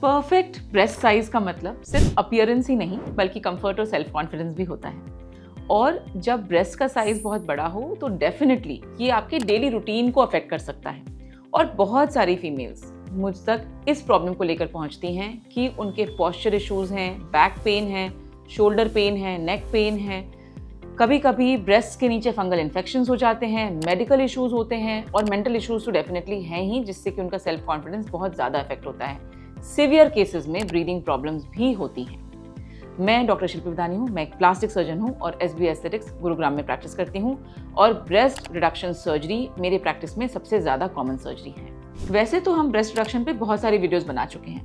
Perfect breast size का मतलब सिर्फ अपीयरेंस ही नहीं बल्कि कंफर्ट और सेल्फ कॉन्फिडेंस भी होता है। और जब ब्रेस्ट का साइज बहुत बड़ा हो तो डेफिनेटली ये आपके डेली रूटीन को अफेक्ट कर सकता है। और बहुत सारी फीमेल्स मुझ तक इस प्रॉब्लम को लेकर पहुंचती हैं कि उनके पॉस्चर इश्यूज हैं, बैक पेन है, शोल्डर पेन है, नेक पेन है, कभी कभी ब्रेस्ट के नीचे फंगल इन्फेक्शंस हो जाते हैं, मेडिकल इश्यूज होते हैं और मेंटल इश्यूज तो डेफिनेटली हैं ही, जिससे कि उनका सेल्फ कॉन्फिडेंस बहुत ज़्यादा अफेक्ट होता है। सीवियर केसेस में ब्रीदिंग प्रॉब्लम्स भी होती हैं। मैं डॉक्टर शिल्पी विधानी हूँ, मैं एक प्लास्टिक सर्जन हूँ और SB एस्थेटिक्स गुरुग्राम में प्रैक्टिस करती हूँ और ब्रेस्ट रिडक्शन सर्जरी मेरे प्रैक्टिस में सबसे ज़्यादा कॉमन सर्जरी है। वैसे तो हम ब्रेस्ट रिडक्शन पे बहुत सारी वीडियोस बना चुके हैं,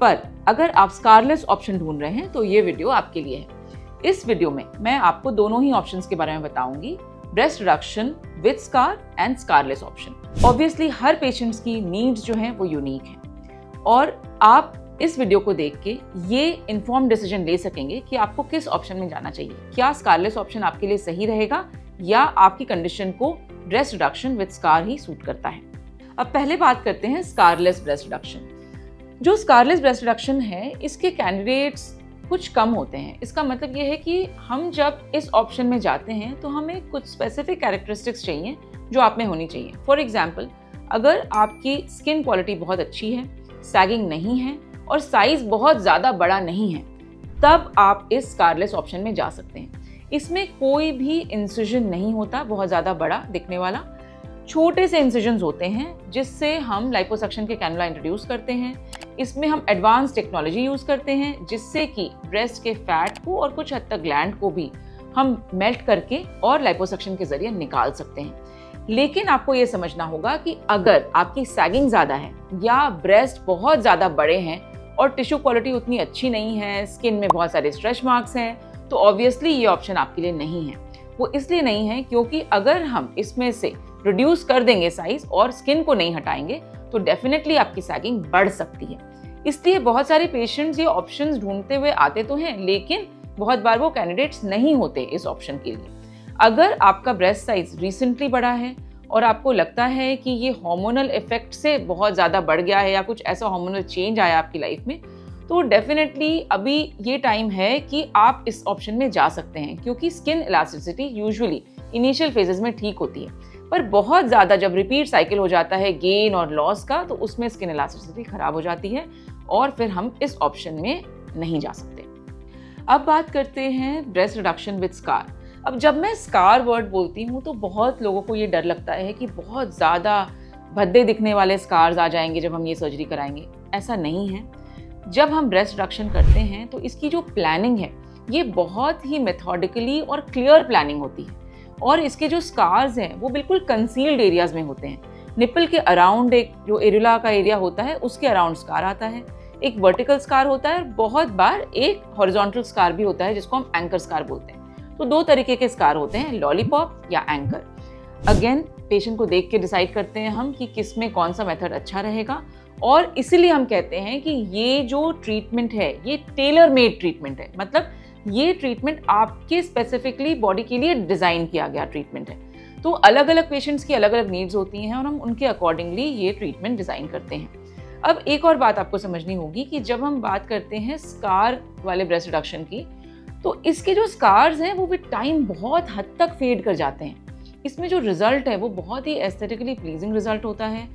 पर अगर आप स्कारलेस ऑप्शन ढूंढ रहे हैं तो ये वीडियो आपके लिए है। इस वीडियो में मैं आपको दोनों ही ऑप्शंस के बारे में बताऊंगी, breast reduction with scar and scarless option. Obviously her patients की नीड्स जो हैं वो यूनिक हैं और आप इस वीडियो को देख के ये इन्फॉर्म डिसीजन ले सकेंगे कि आपको किस ऑप्शन में जाना चाहिए। क्या स्कारलेस ऑप्शन आपके लिए सही रहेगा या आपकी कंडीशन को breast reduction with scar he suit करता है। अब पहले बात करते हैं स्कारलेस ब्रेस्ट रिडक्शन। जो स्कारलेस ब्रेस्ट रिडक्शन है इसके कैंडिडेट्स कुछ कम होते हैं। इसका मतलब ये है कि हम जब इस ऑप्शन में जाते हैं तो हमें कुछ स्पेसिफिक कैरेक्टरिस्टिक्स चाहिए जो आप में होनी चाहिए। फॉर एग्जाम्पल, अगर आपकी स्किन क्वालिटी बहुत अच्छी है, सैगिंग नहीं है और साइज बहुत ज़्यादा बड़ा नहीं है, तब आप इस स्कारलेस ऑप्शन में जा सकते हैं। इसमें कोई भी इंसिजन नहीं होता बहुत ज़्यादा बड़ा दिखने वाला, छोटे से इंसिजन्स होते हैं जिससे हम लाइपोसक्शन के कैनुला इंट्रोड्यूस करते हैं। इसमें हम एडवांस टेक्नोलॉजी यूज़ करते हैं जिससे कि ब्रेस्ट के फैट को और कुछ हद तक ग्लैंड को भी हम मेल्ट करके और लाइपोसक्शन के जरिए निकाल सकते हैं। लेकिन आपको ये समझना होगा कि अगर आपकी सैगिंग ज़्यादा है या ब्रेस्ट बहुत ज़्यादा बड़े हैं और टिश्यू क्वालिटी उतनी अच्छी नहीं है, स्किन में बहुत सारे स्ट्रेच मार्क्स हैं, तो ऑब्वियसली ये ऑप्शन आपके लिए नहीं है। वो इसलिए नहीं है क्योंकि अगर हम इसमें से रिड्यूस कर देंगे साइज और स्किन को नहीं हटाएंगे तो डेफिनेटली आपकी सैगिंग बढ़ सकती है। इसलिए बहुत सारे पेशेंट्स ये ऑप्शंस ढूंढते हुए आते तो हैं, लेकिन बहुत बार वो कैंडिडेट्स नहीं होते इस ऑप्शन के लिए। अगर आपका ब्रेस्ट साइज रिसेंटली बढ़ा है और आपको लगता है कि ये हार्मोनल इफेक्ट से बहुत ज़्यादा बढ़ गया है या कुछ ऐसा हार्मोनल चेंज आया आपकी लाइफ में, तो डेफिनेटली अभी ये टाइम है कि आप इस ऑप्शन में जा सकते हैं, क्योंकि skin elasticity usually initial phases में ठीक होती है, पर बहुत ज़्यादा जब रिपीट साइकिल हो जाता है गेन और लॉस का, तो उसमें स्किन इलास्टिसिटी खराब हो जाती है और फिर हम इस ऑप्शन में नहीं जा सकते। अब बात करते हैं ब्रेस्ट रिडक्शन विद स्कार। अब जब मैं स्कार वर्ड बोलती हूँ तो बहुत लोगों को ये डर लगता है कि बहुत ज़्यादा भद्दे दिखने वाले स्कार्स आ जाएंगे जब हम ये सर्जरी कराएंगे। ऐसा नहीं है। जब हम ब्रेस्ट रिडक्शन करते हैं तो इसकी जो प्लानिंग है ये बहुत ही मेथोडिकली और क्लियर प्लानिंग होती है और इसके जो स्कार्स हैं वो बिल्कुल कंसील्ड एरियाज में होते हैं। निपल के अराउंड एक जो एरुला का एरिया होता है उसके अराउंड स्कार आता है, एक वर्टिकल स्कार होता है और बहुत बार एक हॉरिजॉन्टल स्कार भी होता है जिसको हम एंकर स्कार बोलते हैं। तो दो तरीके के स्कार होते हैं, लॉलीपॉप या एंकर। अगेन पेशेंट को देख के डिसाइड करते हैं हम कि किस में कौन सा मेथड अच्छा रहेगा और इसीलिए हम कहते हैं कि ये जो ट्रीटमेंट है ये टेलर मेड ट्रीटमेंट है। मतलब ये ट्रीटमेंट आपके स्पेसिफिकली बॉडी के लिए डिज़ाइन किया गया ट्रीटमेंट है। तो अलग अलग पेशेंट्स की अलग अलग नीड्स होती हैं और हम उनके अकॉर्डिंगली ये ट्रीटमेंट डिज़ाइन करते हैं। अब एक और बात आपको समझनी होगी कि जब हम बात करते हैं स्कार वाले ब्रेस्ट रिडक्शन की, तो इसके जो स्कार्स हैं वो विद टाइम बहुत हद तक फेड कर जाते हैं। इसमें जो रिजल्ट है वो बहुत ही एस्थेटिकली प्लीजिंग रिजल्ट होता है।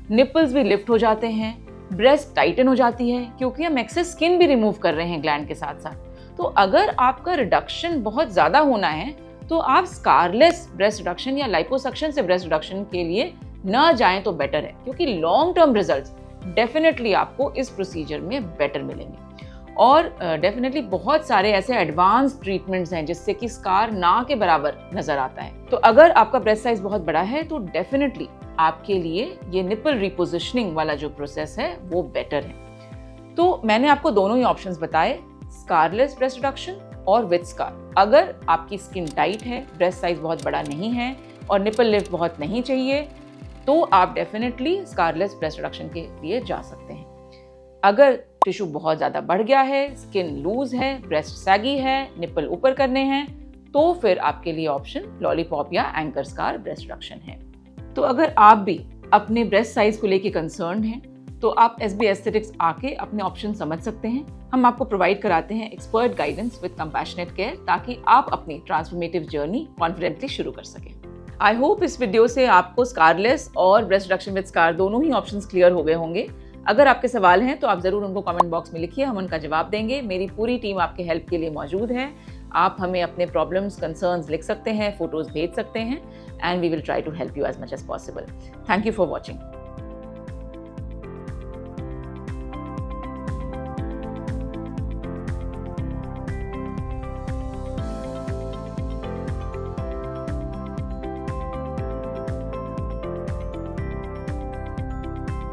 निपल्स भी लिफ्ट हो जाते हैं, ब्रेस्ट टाइटन हो जाती है क्योंकि हम एक्सेस स्किन भी रिमूव कर रहे हैं ग्लैंड के साथ साथ। तो अगर आपका रिडक्शन बहुत ज़्यादा होना है तो आप स्कारलेस ब्रेस्ट रिडक्शन या लाइपोसक्शन से ब्रेस्ट रिडक्शन के लिए न जाएं तो बेटर है, क्योंकि लॉन्ग टर्म रिजल्ट्स डेफिनेटली आपको इस प्रोसीजर में बेटर मिलेंगे। और डेफिनेटली बहुत सारे ऐसे एडवांस ट्रीटमेंट्स हैं जिससे कि स्कार ना के बराबर नजर आता है। तो अगर आपका ब्रेस्ट साइज बहुत बड़ा है तो डेफिनेटली आपके लिए ये निपल रिपोजिशनिंग वाला जो प्रोसेस है वो बेटर है। तो मैंने आपको दोनों ही ऑप्शंस बताए, स्कारलेस ब्रेस्ट रिडक्शन और विद स्कार। अगर आपकी स्किन टाइट है, ब्रेस्ट साइज बहुत बड़ा नहीं है और निपल लिफ्ट बहुत नहीं चाहिए, तो आप डेफिनेटली स्कारलेस ब्रेस्ट रिडक्शन के लिए जा सकते हैं। अगर टिश्यू बहुत ज़्यादा बढ़ गया है, स्किन लूज है, ब्रेस्ट सैगी है, निपल ऊपर करने हैं, तो फिर आपके लिए ऑप्शन लॉलीपॉप या एंकर स्कार ब्रेस्ट रिडक्शन है। तो अगर आप भी अपने ब्रेस्ट साइज को लेके कंसर्न हैं तो आप SB एस्थेटिक्स आके अपने ऑप्शन समझ सकते हैं। हम आपको प्रोवाइड कराते हैं expert guidance with compassionate care, ताकि आप अपनी ट्रांसफॉर्मेटिव जर्नी कॉन्फिडेंटली शुरू कर सकें। आई होप इस वीडियो से आपको स्कारलेस और ब्रेस्ट रिडक्शन विद स्कार दोनों ही ऑप्शंस क्लियर हो गए होंगे। अगर आपके सवाल हैं तो आप ज़रूर उनको कमेंट बॉक्स में लिखिए, हम उनका जवाब देंगे। मेरी पूरी टीम आपके हेल्प के लिए मौजूद है। आप हमें अपने प्रॉब्लम्स, कंसर्न्स लिख सकते हैं, फोटोज़ भेज सकते हैं, and we will try to help you as much as possible. Thank you for watching.